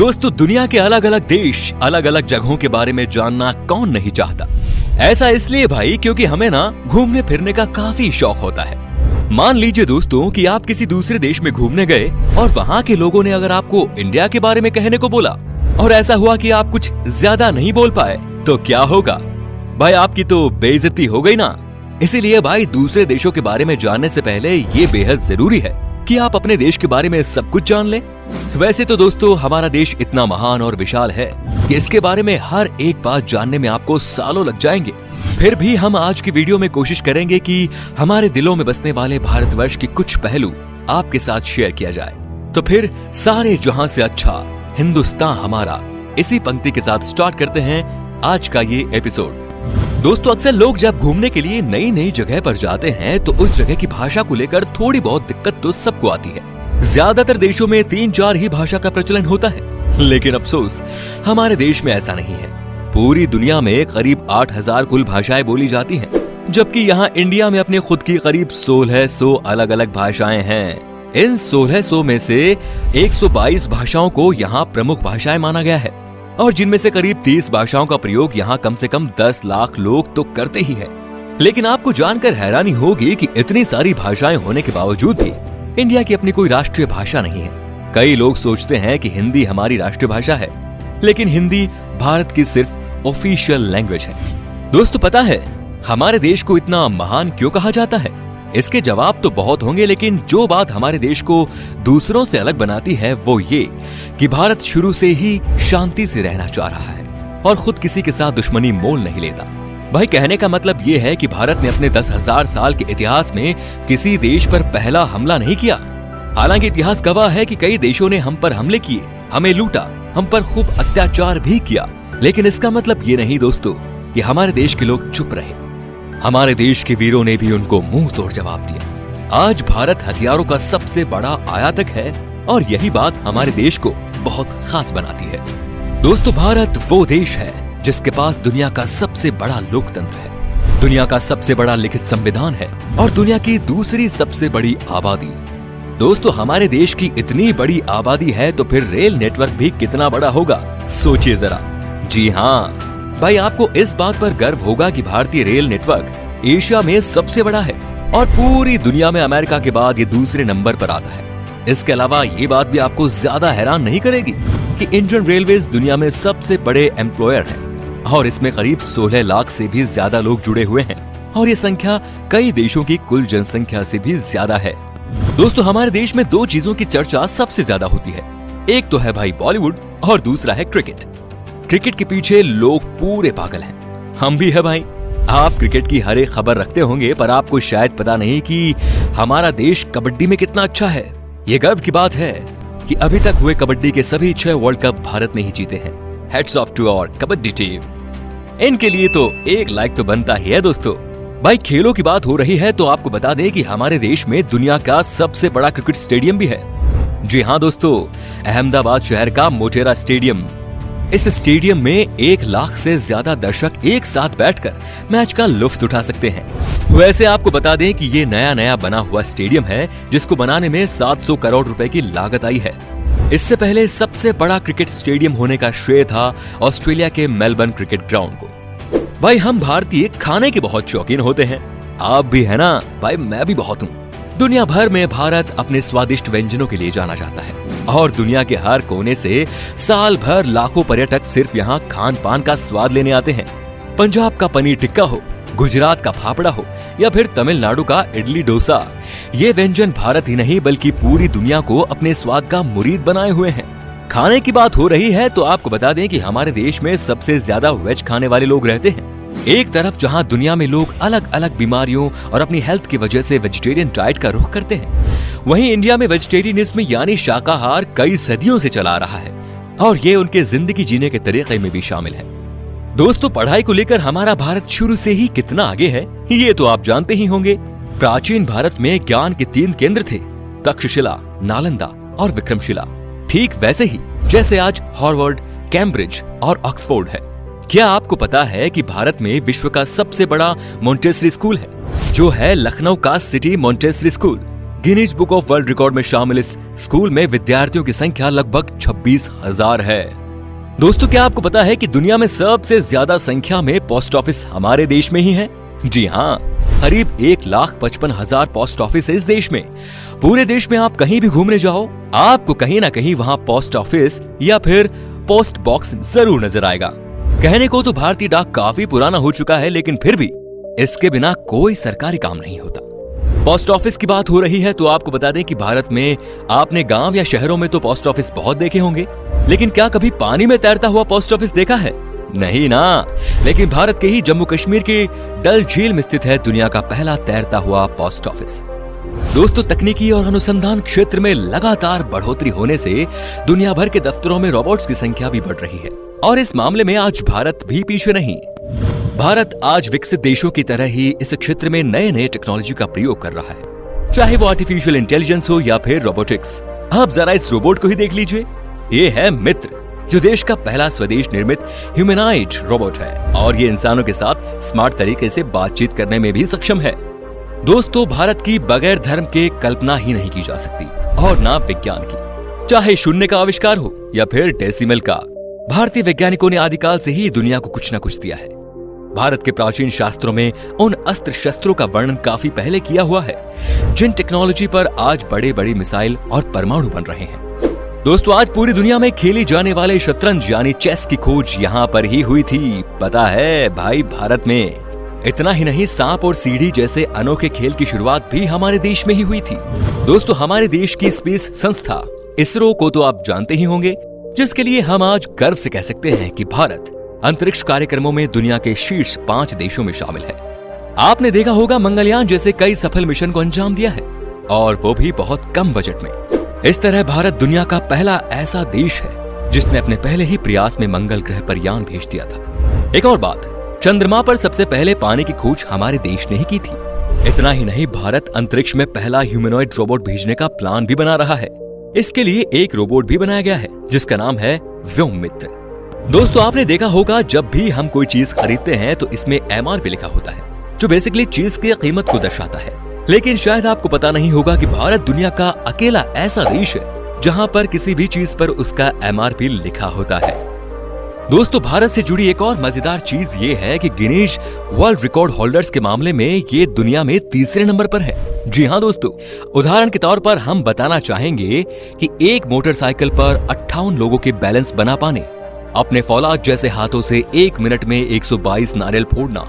दोस्तों, दुनिया के अलग अलग देश, अलग अलग जगहों के बारे में जानना कौन नहीं चाहता। ऐसा इसलिए भाई क्योंकि हमें ना घूमने फिरने का काफी शौक होता है। मान लीजिए दोस्तों कि आप किसी दूसरे देश में घूमने गए और वहाँ के लोगों ने अगर आपको इंडिया के बारे में कहने को बोला और ऐसा हुआ कि आप कुछ ज्यादा नहीं बोल पाए, तो क्या होगा भाई? आपकी तो बेइज्जती हो गई ना। इसीलिए भाई दूसरे देशों के बारे में जानने से पहले ये बेहद जरूरी है कि आप अपने देश के बारे में सब कुछ जान लें। वैसे तो दोस्तों हमारा देश इतना महान और विशाल है कि इसके बारे में हर एक बात जानने में आपको सालों लग जाएंगे। फिर भी हम आज की वीडियो में कोशिश करेंगे कि हमारे दिलों में बसने वाले भारतवर्ष के कुछ पहलू आपके साथ शेयर किया जाए। तो फिर सारे जहां से अच्छा हिंदुस्तान हमारा, इसी पंक्ति के साथ स्टार्ट करते हैं आज का ये एपिसोड। दोस्तों, अक्सर लोग जब घूमने के लिए नई नई जगह पर जाते हैं तो उस जगह की भाषा को लेकर थोड़ी बहुत दिक्कत तो सबको आती है। ज्यादातर देशों में 3-4 ही भाषा का प्रचलन होता है, लेकिन अफसोस हमारे देश में ऐसा नहीं है। पूरी दुनिया में करीब 8000 कुल भाषाएं बोली जाती हैं, जबकि यहाँ इंडिया में अपने खुद की करीब 1600 अलग अलग भाषाएं हैं। इन 1600 में से 122 भाषाओं को यहाँ प्रमुख भाषाएं माना गया है और जिनमें से करीब 30 भाषाओं का प्रयोग यहाँ कम से कम 10 लाख लोग तो करते ही हैं। लेकिन आपको जानकर हैरानी होगी कि इतनी सारी भाषाएं होने के बावजूद भी इंडिया की अपनी कोई राष्ट्रीय भाषा नहीं है। कई लोग सोचते हैं कि हिंदी हमारी राष्ट्रीय भाषा है, लेकिन हिंदी भारत की सिर्फ ऑफिशियल लैंग्वेज है। दोस्तों, पता है हमारे देश को इतना महान क्यों कहा जाता है? इसके जवाब तो बहुत होंगे, लेकिन जो बात हमारे देश को दूसरों से अलग बनाती है वो ये कि भारत शुरू से ही शांति से रहना चाह रहा है और खुद किसी के साथ दुश्मनी मोल नहीं लेता। भाई, कहने का मतलब ये है कि भारत ने अपने 10,000 साल के इतिहास में किसी देश पर पहला हमला नहीं किया। हालांकि इतिहास गवाह है कि कई देशों ने हम पर हमले किए, हमें लूटा, हम पर खूब अत्याचार भी किया, लेकिन इसका मतलब ये नहीं दोस्तों कि हमारे देश के लोग चुप रहे। हमारे देश के वीरों ने भी उनको मुंह तोड़ जवाब दिया। आज भारत हथियारों का सबसे बड़ा आयातक है और यही बात हमारे देश को बहुत खास बनाती है। दोस्तों, भारत वो देश है जिसके पास दुनिया का सबसे बड़ा लोकतंत्र है, दुनिया का सबसे बड़ा लिखित संविधान है और दुनिया की दूसरी सबसे बड़ी आबादी। दोस्तों, हमारे देश की इतनी बड़ी आबादी है तो फिर रेल नेटवर्क भी कितना बड़ा होगा, सोचिए जरा। जी हाँ भाई, आपको इस बात पर गर्व होगा कि भारतीय रेल नेटवर्क एशिया में सबसे बड़ा है और पूरी दुनिया में अमेरिका के बाद ये दूसरे नंबर पर आता है। इसके अलावा ये बात भी आपको ज्यादा हैरान नहीं करेगी कि इंडियन रेलवेज दुनिया में सबसे बड़े एम्प्लॉयर है और इसमें करीब 16 लाख से भी ज्यादा लोग जुड़े हुए हैं और ये संख्या कई देशों की कुल जनसंख्या से भी ज्यादा है। दोस्तों, हमारे देश में 2 चीजों की चर्चा सबसे ज्यादा होती है। एक तो है भाई बॉलीवुड और दूसरा है क्रिकेट। क्रिकेट के पीछे लोग पूरे पागल हैं, हम भी है भाई। आप क्रिकेट की हर एक खबर रखते होंगे, पर आपको शायद पता नहीं कि हमारा देश कबड्डी में कितना अच्छा है। ये गर्व की बात है कि अभी तक हुए कबड्डी के सभी 6 वर्ल्ड कप भारत ने ही जीते हैं। Heads off to our kabaddi team. इनके लिए तो एक लाइक तो बनता ही है। दोस्तों, भाई खेलों की बात हो रही है तो आपको बता दें कि हमारे देश में दुनिया का सबसे बड़ा क्रिकेट स्टेडियम भी है। जी हाँ दोस्तों, अहमदाबाद शहर का मोटेरा स्टेडियम। इस स्टेडियम में 1 लाख से ज्यादा दर्शक एक साथ बैठकर मैच का लुत्फ उठा सकते हैं। वैसे आपको बता दें कि ये नया बना हुआ स्टेडियम है जिसको बनाने में 700 करोड़ रुपए की लागत आई है। इससे पहले सबसे बड़ा क्रिकेट स्टेडियम होने का श्रेय था ऑस्ट्रेलिया के मेलबर्न क्रिकेट ग्राउंड को। भाई, हम भारतीय खाने के बहुत शौकीन होते हैं, आप भी है ना? भाई, मैं भी बहुत हूँ। दुनिया भर में भारत अपने स्वादिष्ट व्यंजनों के लिए जाना जाता है और दुनिया के हर कोने से साल भर लाखों पर्यटक सिर्फ यहाँ खान पान का स्वाद लेने आते हैं। पंजाब का पनीर टिक्का हो, गुजरात का फाफड़ा हो या फिर तमिलनाडु का इडली डोसा, ये व्यंजन भारत ही नहीं बल्कि पूरी दुनिया को अपने स्वाद का मुरीद बनाए हुए हैं। खाने की बात हो रही है तो आपको बता दें कि हमारे देश में सबसे ज्यादा वेज खाने वाले लोग रहते हैं। एक तरफ जहां दुनिया में लोग अलग अलग बीमारियों और अपनी हेल्थ की वजह से वेजिटेरियन डाइट का रुख करते हैं, वहीं इंडिया में वेजिटेरियनिज्म यानी शाकाहार कई सदियों से चला आ रहा है और ये उनके जिंदगी जीने के तरीके में भी शामिल है। दोस्तों, पढ़ाई को लेकर हमारा भारत शुरू से ही कितना आगे है ये तो आप जानते ही होंगे। प्राचीन भारत में ज्ञान के 3 केंद्र थे, तक्षशिला, नालंदा और विक्रमशिला। ठीक वैसे ही जैसे आज हार्वर्ड, कैम्ब्रिज और ऑक्सफोर्ड है। क्या आपको पता है कि भारत में विश्व का सबसे बड़ा मॉन्टेसरी स्कूल है, जो है लखनऊ का city Montessori school. Guinness book of world record में शामिल इस स्कूल में विद्यार्थियों की संख्या लगभग 26,000 है। दोस्तों, क्या आपको पता है कि दुनिया में सबसे ज्यादा संख्या में पोस्ट ऑफिस हमारे देश में ही है? जी हाँ, करीब 1,55,000 पोस्ट ऑफिस है इस देश में। पूरे देश में आप कहीं भी घूमने जाओ, आपको कहीं ना कहीं वहां पोस्ट ऑफिस या फिर पोस्ट बॉक्स जरूर नजर आएगा। कहने को तो भारतीय डाक काफी पुराना हो चुका है, लेकिन फिर भी इसके बिना कोई सरकारी काम नहीं होता। पोस्ट ऑफिस की बात हो रही है तो आपको बता दें कि भारत में आपने गांव या शहरों में तो पोस्ट ऑफिस बहुत देखे होंगे, लेकिन क्या कभी पानी में तैरता हुआ पोस्ट ऑफिस देखा है? नहीं ना। लेकिन भारत के ही जम्मू कश्मीर के डल झील में स्थित है दुनिया का पहला तैरता हुआ पोस्ट ऑफिस। दोस्तों, तकनीकी और अनुसंधान क्षेत्र में लगातार बढ़ोतरी होने से दुनिया भर के दफ्तरों में रोबोट्स की संख्या भी बढ़ रही है और इस मामले में आज भारत भी पीछे नहीं। भारत आज विकसित देशों की तरह ही इस क्षेत्र में नए नए टेक्नोलॉजी का प्रयोग कर रहा है, चाहे वो आर्टिफिशियल इंटेलिजेंस हो या फिर रोबोटिक्स। आप जरा इस रोबोट को ही देख लीजिए। ये है मित्र, जो देश का पहला स्वदेश निर्मित ह्यूमनॉइड रोबोट है और ये इंसानों के साथ स्मार्ट तरीके से बातचीत करने में भी सक्षम है। दोस्तों, भारत की बगैर धर्म के कल्पना ही नहीं की जा सकती और ना विज्ञान की। चाहे शून्य का आविष्कार हो या फिर डेसिमल का, भारतीय वैज्ञानिकों ने आदिकाल से ही दुनिया को कुछ न कुछ दिया है। भारत के प्राचीन शास्त्रों में उन अस्त्र शस्त्रों का वर्णन काफी पहले किया हुआ है, जिन टेक्नोलॉजी पर आज बड़े बड़े मिसाइल और परमाणु बन रहे हैं। दोस्तों, आज पूरी दुनिया में खेली जाने वाले शतरंज यानी चेस की खोज यहाँ पर ही हुई थी। पता है भाई, भारत में। इतना ही नहीं, सांप और सीढ़ी जैसे अनोखे खेल की शुरुआत भी हमारे देश में ही हुई थी। दोस्तों, हमारे देश की स्पेस संस्था इसरो को तो आप जानते ही होंगे, जिसके लिए हम आज गर्व से कह सकते हैं कि भारत अंतरिक्ष कार्यक्रमों में दुनिया के शीर्ष 5 देशों में शामिल है। आपने देखा होगा, मंगलयान जैसे कई सफल मिशन को अंजाम दिया है और वो भी बहुत कम बजट में। इस तरह भारत दुनिया का पहला ऐसा देश है जिसने अपने पहले ही प्रयास में मंगल ग्रह पर यान भेज दिया था। एक और बात, चंद्रमा पर सबसे पहले पानी की खोज हमारे देश ने ही की थी। इतना ही नहीं, भारत अंतरिक्ष में पहला ह्यूमनॉइड रोबोट भेजने का प्लान भी बना रहा है। इसके लिए एक रोबोट भी बनाया गया है जिसका नाम है व्योममित्र। दोस्तों, आपने देखा होगा, जब भी हम कोई चीज खरीदते हैं तो इसमें MRP लिखा होता है, जो बेसिकली चीज की कीमत को दर्शाता है। लेकिन शायद आपको पता नहीं होगा कि भारत दुनिया का अकेला ऐसा देश है जहां पर किसी भी चीज पर उसका MRP लिखा होता है। दोस्तों, भारत से जुड़ी एक और मजेदार चीज ये है कि गिनीज वर्ल्ड रिकॉर्ड होल्डर्स के मामले में ये दुनिया में तीसरे नंबर पर है। जी हाँ दोस्तों, उदाहरण के तौर पर हम बताना चाहेंगे कि एक मोटरसाइकिल पर 58 लोगों के बैलेंस बना पाने, अपने फौलाद जैसे हाथों से 1 मिनट में 122 नारियल फोड़ना,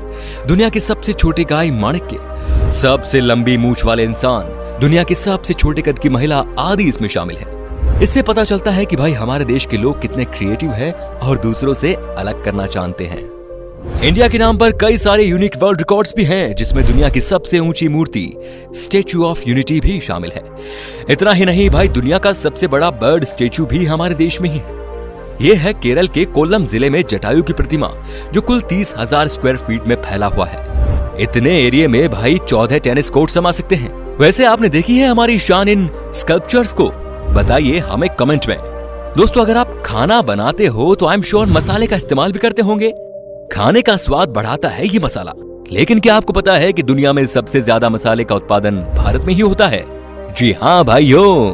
दुनिया की सबसे छोटी गाय माणिक्य, सबसे लंबी मूंछ वाले इंसान, दुनिया की सबसे छोटे कद की महिला आदि इसमें शामिल है। इससे पता चलता है कि भाई हमारे देश के लोग कितने क्रिएटिव हैं और दूसरों से अलग करना जानते हैं। इंडिया के नाम पर कई सारे यूनिक वर्ल्ड रिकॉर्ड्स भी हैं, जिसमें दुनिया की सबसे ऊंची मूर्ति स्टैच्यू ऑफ यूनिटी भी शामिल है। इतना ही नहीं भाई, दुनिया का सबसे बड़ा बर्ड स्टैच्यू भी हमारे देश में ही है। ये है केरल के कोल्लम जिले में जटायु की प्रतिमा, जो कुल 30,000 स्क्वायर फीट में फैला हुआ है। इतने एरिया में भाई 14 टेनिस कोर्ट समा सकते हैं। वैसे आपने देखी है हमारी शान इन स्कल्पचर्स को? बताइए हमें कमेंट में। दोस्तों, अगर आप खाना बनाते हो तो आई एम श्योर मसाले का इस्तेमाल भी करते होंगे। खाने का स्वाद बढ़ाता है ये मसाला, लेकिन क्या आपको पता है कि दुनिया में सबसे ज्यादा मसाले का उत्पादन भारत में ही होता है? जी हाँ भाइयों,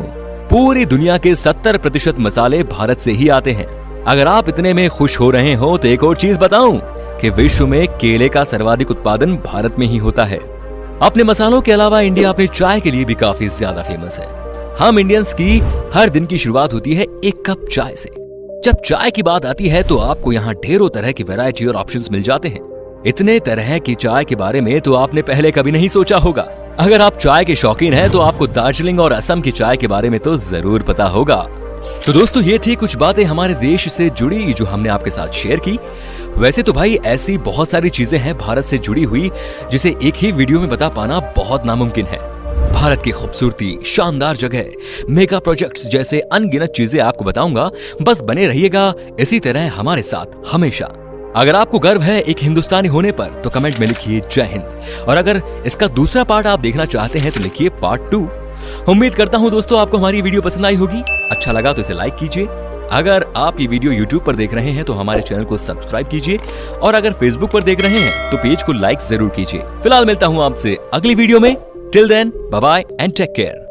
पूरी दुनिया के 70% मसाले भारत से ही आते हैं। अगर आप इतने में खुश हो रहे हो तो एक और चीज बताऊं कि विश्व में केले का सर्वाधिक उत्पादन भारत में ही होता है। अपने मसालों के अलावा इंडिया अपने चाय के लिए भी काफी ज्यादा फेमस है। हम इंडियंस की हर दिन की शुरुआत होती है एक कप चाय से। जब चाय की बात आती है तो आपको यहाँ ढेरों तरह की वैरायटी और ऑप्शंस मिल जाते हैं। इतने तरह की चाय के बारे में तो आपने पहले कभी नहीं सोचा होगा। अगर आप चाय के शौकीन हैं तो आपको दार्जिलिंग और असम की चाय के बारे में तो जरूर पता होगा। तो दोस्तों, ये थी कुछ बातें हमारे देश से जुड़ी जो हमने आपके साथ शेयर की। वैसे तो भाई ऐसी बहुत सारी चीजें हैं भारत से जुड़ी हुई जिसे एक ही वीडियो में बता पाना बहुत नामुमकिन है। भारत की खूबसूरती, शानदार जगह, मेगा प्रोजेक्ट्स जैसे अनगिनत चीजें आपको बताऊंगा। बस बने रहिएगा इसी तरह हमारे साथ हमेशा। अगर आपको गर्व है एक हिंदुस्तानी होने पर तो कमेंट में लिखिए जय हिंद, और अगर इसका दूसरा पार्ट आप देखना चाहते हैं तो लिखिए पार्ट 2। उम्मीद करता हूं दोस्तों आपको हमारी वीडियो पसंद आई होगी। अच्छा लगा तो इसे लाइक कीजिए। अगर आप ये वीडियो YouTube पर देख रहे हैं तो हमारे चैनल को सब्सक्राइब कीजिए, और अगर Facebook पर देख रहे हैं तो पेज को लाइक जरूर कीजिए। फिलहाल मिलता हूं आपसे अगली वीडियो में। Till then, bye bye and take care.